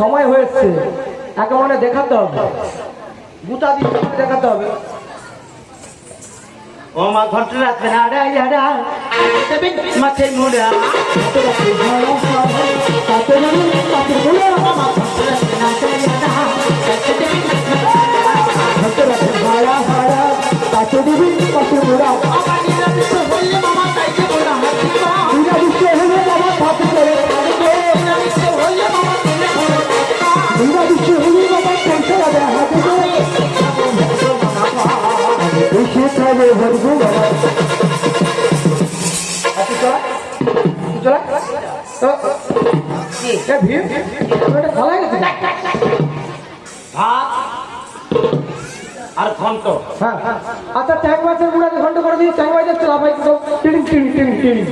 সময় হয়েছে, একে মনে দেখাতে হবে, গুতা দিয়ে দেখাতে হবে। ও মা ঘন্টা রাখবে না আড়া আড়া মাছের মুড়া আর ঘন্ট। আচ্ছা ট্যাং মাছের গুঁড়াতে ঘন্ট করে দিয়ে ট্যাং মাছের লাফাই টিড়িং টিড়িং টিড়িং টিড়িং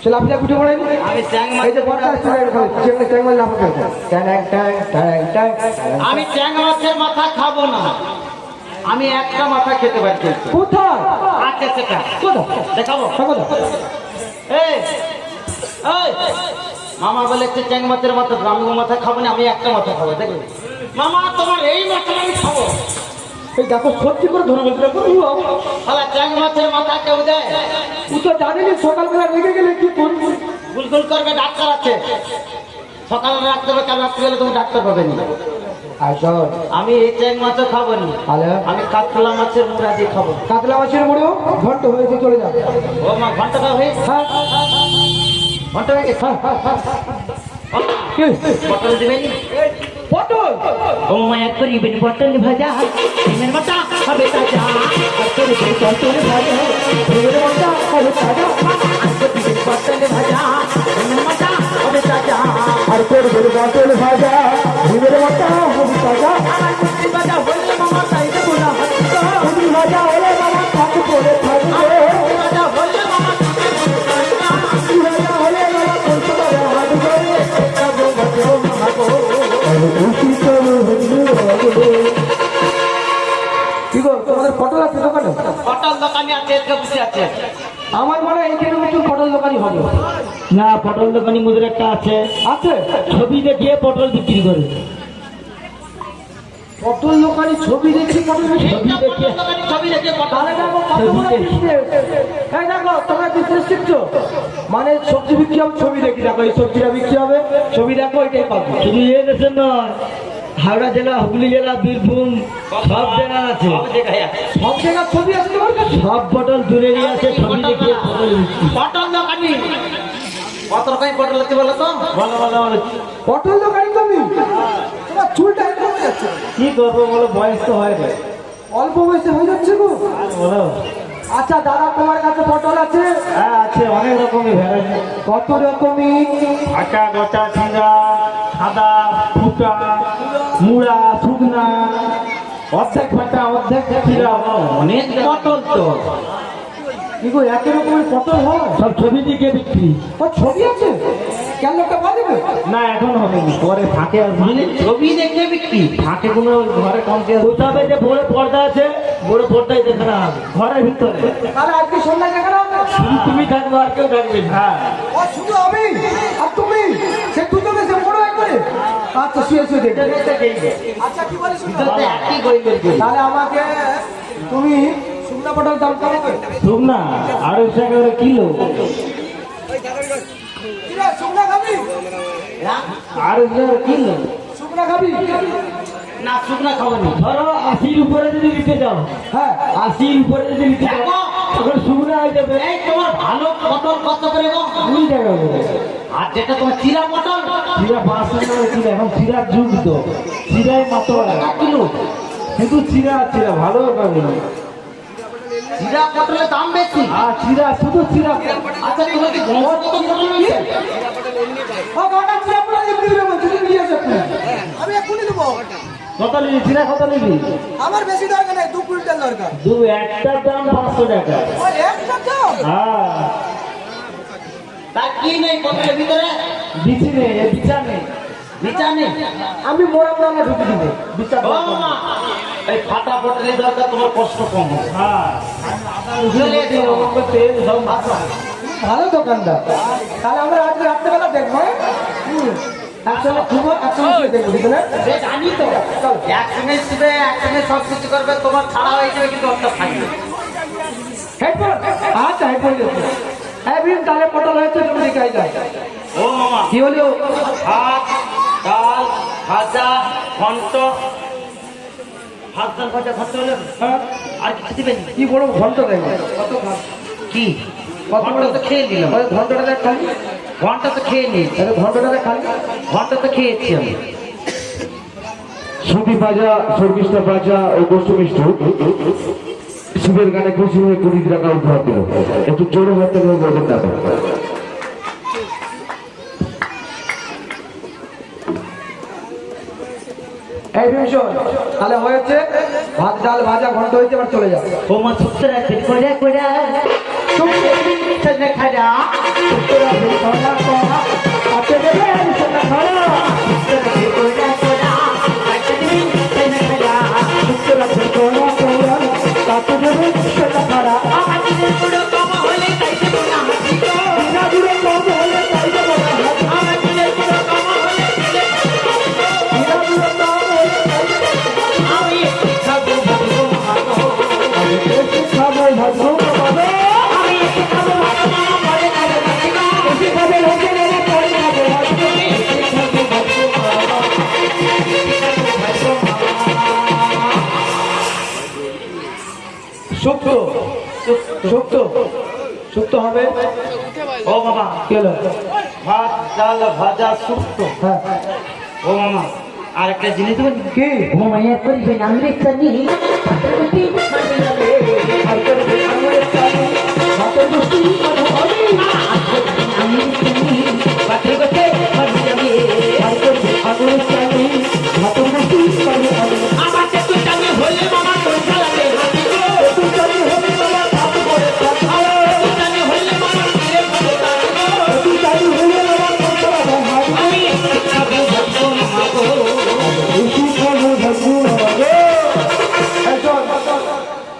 সে লাফিয়া উঠে পড়ে। আমি ট্যাং মাছ এই যে বড় ট্যাং মাছ লাফা করে আমি ট্যাং মাছের মাথা খাবো না, আমি একটা মাথা খেতে পারি। কোথায় আছে সেটা দেখাবো। এই মামা বলেছে ট্যাং মাছের মাথা, আমি ও মাথা খাবো না, আমি একটা মাথা খাবো। দেখো মামা তোমার এই মাথা আমি খাবো। এই দেখো সত্যি করে ধরে বলতে তাহলে ট্যাং মাছের মাথা কেউ দেয়? ও তো জানেনি সকালবেলা রেখে গেলে কি করবো। গুলগুল করবে, ডাক্তার আছে সকালে রাখতে হবে, কাল রাত্রে গেলে তুমি ডাক্তার পাবে না। আমি এই ট্যাং মাছও খাবো না, আমি কাতলা মাছের মুড়া দিয়ে খাবো। কাতলা মাছের মুড়িও ঘন্ট হয়েছে চলে যাবে। ও মা ঘন্টাটা হয়ে ঘন্টা হয়ে গেছে। পটল দিবেন? পটল ও মায়া করিবেন পটল ভাজা, ডিমের মাথা হবে তাজা, পটল ভাজা ডিমের মাথা হবে তাজা, পটল ভাজা ডিমের মাথা হবে তাজা, আর করবেন পটল ভাজা ডিমের মাথা হবে তাজা, ভাজা হলে মামা তাই দেবো না, ভাজা হলে মামা থাক করে থাকবে, ভাজা হলে মামা ভাজা হলে মামা করতে পারে হাত ধরে খাবো খাবো খাবো। কি গো তোমাদের পটল আছে দোকানে? পটল দোকানে আছে, বসে আছে। আমার মনে হয় এইখানে নতুন পটল দোকানই হবে। না, পটল দোকানি মুদের একটা আছে, আছে ছবি দেখিয়ে পটল বিক্রি করে। পটল দোকানি ছবি দেখি পটল ছবি দেখিয়ে তাহলে দেখো কত বড় business। এই দেখো তোমরা বিজনেস শিখছো, মানে সবজি বিক্রি হবে ছবি দেখি, দেখো এই সবজিটা বিক্রি হবে ছবি দেখো এটাই পাবো। শুধু ইয়ে দেশের নয়, হাওড়া জেলা, হুগলি জেলা, বীরভূম সব জেলা আছে, সব জায়গার ছবি আছে তোমার কাছে? সব পটল দূরেরই আছে, ছবি দেখিয়ে পটল দোকানি। কত রকম পটল আছে বলো তো? বলো বলো বলো। পটল দোকানি তুমি? তোমার চুলটা এত হয়ে যাচ্ছে, কি করবো বলো, বয়স তো হয় না, অল্প বয়সে হয়ে যাচ্ছে গো। বলো। আচ্ছা দাদা তোমার কাছে পটল আছে? হ্যাঁ আছে, অনেক রকমের ভ্যারাইটি। কত রকমই? আটা গোটা, ছিঁড়া, সাদা, ফুটা, মুড়া, শুকনা, অর্ধেক ফাটা, অর্ধেক ছিঁড়া, অনেক পটল তো। কি গো এত রকমের পটল হয়? সব ছবি দিকে বিক্রি। ও ছবি আছে? কেন লোকটা বাজবে? না এখন হবে না, পরে ফাঁকে আসবে। ছবি দেখে বিক্রি, ফাঁকে কোনো ঘরে কম কে বুঝতে হবে যে বড় পর্দা আছে, বড় পর্দায় দেখে না হবে ঘরের ভিতরে। তাহলে আজকে সন্ধ্যায় দেখা হবে? শুধু তুমি থাকবে, আর কেউ থাকবে না। ও শুধু আমি আর তুমি, সে দুজনে সে বড় এক করে। আচ্ছা শুয়ে শুয়ে দেখবে। আচ্ছা কি বলে শুনতে? একই গরিবের গরিব। তাহলে আমাকে তুমি শুকনা পটল দাম কমাবে? শুকনা 250 টাকা করে কিলো। কিরা শুকনা খাবি? 250 টাকা কিলো। শুকনা খাবি? না শুকনা খাবো না। ধরো 80-র উপরে যদি নিতে যাও, হ্যাঁ 80-র উপরে যদি নিতে যাও তখন শুকনা হয়ে যাবে। এই তোমার ভালো পটল কত করে গো? 2 টাকা করে। আর যেটা তোমার চিরা পটল, চিরা 500 টাকা কিলো। এখন চিরার যুগ তো, চিরাই মাত্র 1 কিলো। শুধু চিরা চিরা ভালো পাবে না, চিরা পটলের দাম বেশি। আর চিরা শুধু চিরা। আচ্ছা তুমি কি পটল নিয়ে? ও গাটা চিরা পড়া দিবি রে বল, তুমি নিয়ে আসো। আমি এক্ষুনি দেব। কত নিবি চিরা, কত নিবি? আমার বেশি দরকার নাই, 2 কুইন্টাল দরকার। একটার দাম 500 টাকা। ও একটা দাম? হ্যাঁ। তা কি নেই পটলের ভিতরে? বিচি নেই, বিচা নেই, বিচা নেই। আমি মোড়া মোড়া ঢুকে দিব বিচার। ও মা, এই ফাটা পটলের দরকার, তোমার কষ্ট কম হবে। হ্যাঁ তেল সব ভালো। ভালো দোকানদার। তাহলে আমরা আজকে রাত্রেবেলা দেখবো। একসঙ্গে শুবো একসঙ্গে শুয়ে দেখবো ঠিক না? সে জানি তো একসঙ্গে শুবে একসঙ্গে সব কিছু করবে, তোমার ছাড়া হয়ে যাবে কিন্তু অর্থ থাকবে। হেডফোন আচ্ছা হেডফোন দিচ্ছি। হ্যাঁ বিন তাহলে পটল হয়েছে তুমি দেখে যায়। ও মামা, কি হলো? ভাত ডাল ভাজা ঘন্ট, ভাত ডাল ভাজা ঘন্ট হলো, হ্যাঁ আর কিছু দিবেন? কি বড় ঘন্ট দেখবে কত খান কি কত বড় ঘন্ট তো খেয়ে নিলাম, ঘন্টটা দেখ খালি ঘন্টা তো খেয়ে নিয়েছি, ঘন্টটা দেখ খালি ঘন্টা তো খেয়েছি আমি। সুতি ভাজা সর্বিষ্টা ভাজা ও গোষ্ঠ মিষ্ট শিবের গানে খুশি হয়ে 20 টাকা উপহার দিল। একটু জোরে হাতে বলবেন না। এই বিংশ তাহলে হয়েছে ভাত ডাল ভাজা ঘন্ট হয়েছে এবার চলে যাবে ও মা সত্তর আছে কইরা কইরা খাজা শুক্ত শুক্ত শুক্ত হবে। ও বাবা, কি হলো? ভাত ডাল ভাজা শুক্তো। হ্যাঁ ও মামা, আর একটা জিনিস দেবেন? কি ঘুমাইয়া করবেন আঙুলের চানি,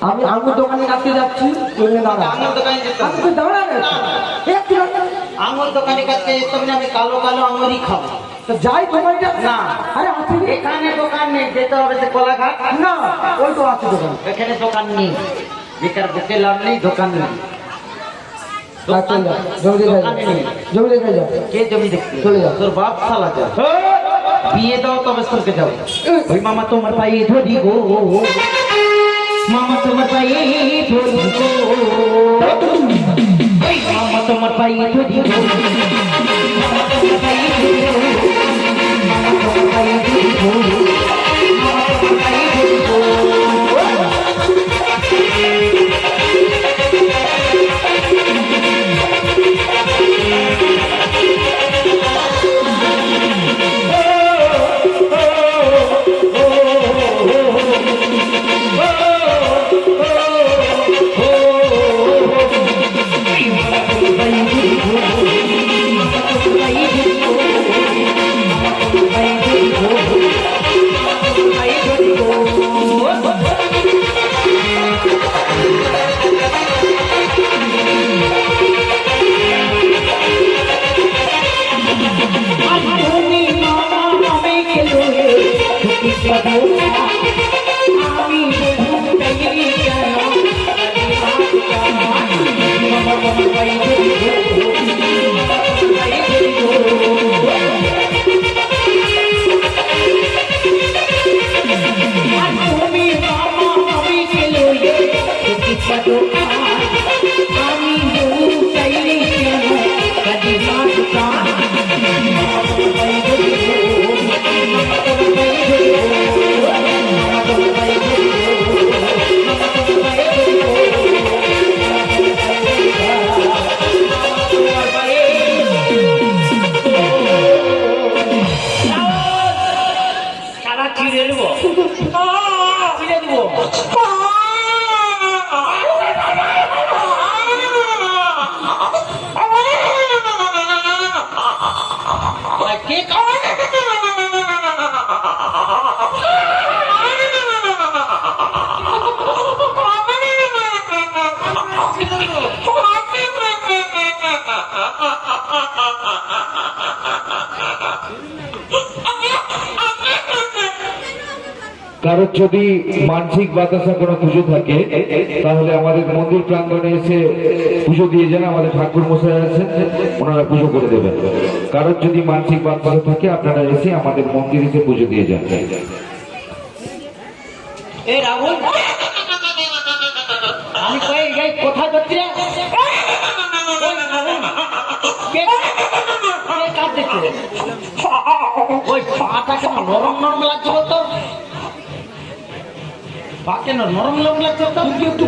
আমি আঙুর দোকানে কাছে যাচ্ছি তুমি দাঁড়া আঙুর দোকানে যেতে হবে। আমি দাঁড়া একটু আঙুর দোকানে কাছে তবে আমি কালো কালো আঙুরই খাবো। যাই দোকানটা না। আরে আছে এখানে দোকান নেই, যেতে হবে যে কোলাঘাট। না ওই তো আছে দোকান এখানে দোকান নেই, বেকার বুকে লাভ নেই, দোকান নেই। আচ্ছা যা জমি দেখে দোকান নেই। জমি দেখে যা কে জমি দেখতে? চলে যা। তোর বাপ সালা যা, বিয়ে দাও তবে সরকে যাও। ওই মামা তোমার পায়ে ধরি গো, মামা তোমার পায়ে ধরি গো, ওই মামা তোমার পায়ে ধরি গো, মামা তোমার পায়ে ধরি গো, মামা তোমার পায়ে ধরি গো, মামা তোমার পায়ে ধরি গো। কারোর যদি মানসিক বাতাসা কোনো পুজো থাকে তাহলে আমাদের মন্দির প্রাঙ্গণে এসে পুজো দিয়ে যান। আমাদের ঠাকুর মশাই আছেন, ওনারা পুজো করে দেবেন। কারোর যদি মানসিক বাতাসা থাকে আপনারা এসে আমাদের মন্দির এসে পুজো দিয়ে যান। এই রাহুল, আমি কই এই কোথায় যাচ্ছি রে? ওই রাহুল, কে কাজ দেখছে? ওই পাটা কেন নরম নরম লাগছে তো? পা কেন নরম নরম লাগছে তো? তুই একটু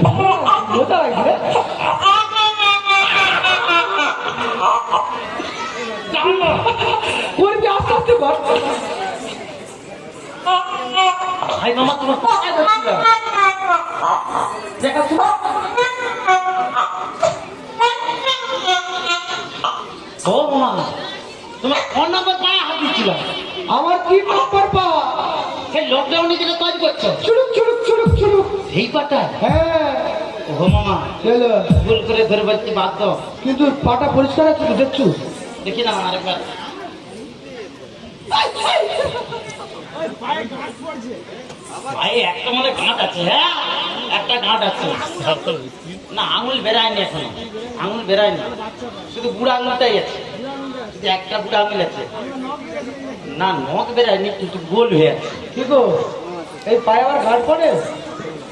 মজা লাগছে রে। করবি আস্তে আস্তে কর। ভাই মামা তোমার কোথায় যাচ্ছিল? দেখাচ্ছ না? ও মামা, তোমার ফোন নাম্বার পায়ে হাত দিচ্ছিলাম। আমার কি নম্বর পা? সেই লকডাউনে যেটা কাজ করছো চুরুক চুরুক চুরুক চুরুক। এই পাটা? হ্যাঁ ও মামা, চলো। ভুল করে ধরে বলতে বাধ্য। কিন্তু পাটা পরিষ্কার আছে তো, দেখছো? দেখি না আরেকবার। ভাই একটা মানে গাঁট আছে, হ্যাঁ একটা গাঁট আছে। না আঙুল বেরায়নি এখনো, আঙুল বেরায়নি, শুধু বুড়া আঙুলটাই আছে, শুধু একটা বুড়া আঙুল আছে। না নখ বেরায়নি, কিন্তু গোল হয়ে আছে। কি গো, এই পায়ে আমার ঘাট পড়ে?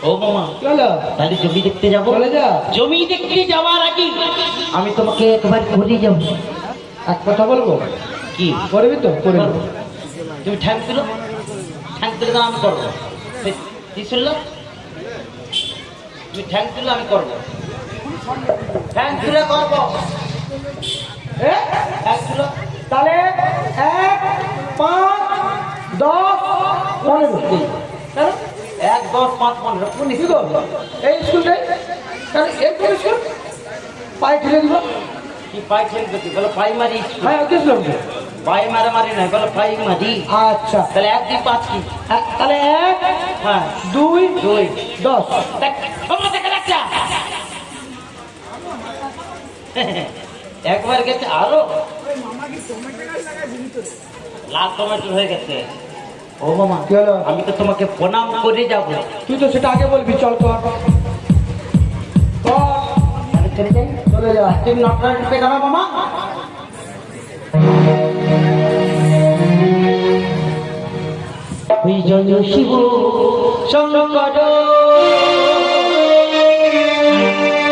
ও মামা, চলো তাহলে জমি দেখতে যাবো। চলে যা। জমি দেখতে যাওয়ার আগে আমি তোমাকে একবার করে যাবো। এক কথা বলবো, কি করবি তো? করবি। তুমি ঠ্যাং তুলো, ঠ্যাং তুলে দাও, আমি করবো। কি শুনলো? তুমি ঠ্যাং তুলো, আমি করবো। ঠ্যাং তুলে করবো। এ? ঠ্যাং তুলো। তাহলে 1, 5, 10, 15। কেন? 1, 10, 5, 15 কি গো, এই স্কুলটাই তাহলে এই কোন স্কুল? পায়ে ঠেলে দিব। কি পাই ঠেলবে? তুই বলো পাই মারি। হ্যাঁ বুঝলাম তো। পাই মারামারি নাই, বলো পাই মারি। আচ্ছা তাহলে 1, 2, 5 কি? তাহলে 1, হ্যাঁ 2, 2, 10। একবার গেছে আরো লাল টমেটো হয়ে গেছে। ও মামা, কি হলো? আমি তো তোমাকে প্রণাম করে যাবো। তুই তো সেটা আগে বলবি, চল কর। তাহলে চলে যাই। চলে যা। তুমি নটরাজ পেটাবে মামা। ওই জয় শিব শঙ্কর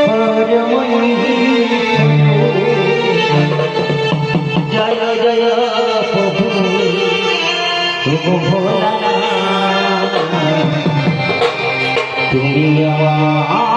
হরময়ী, জয় জয় প্রভু প্রভু ভোলানাথ, তুমি আমার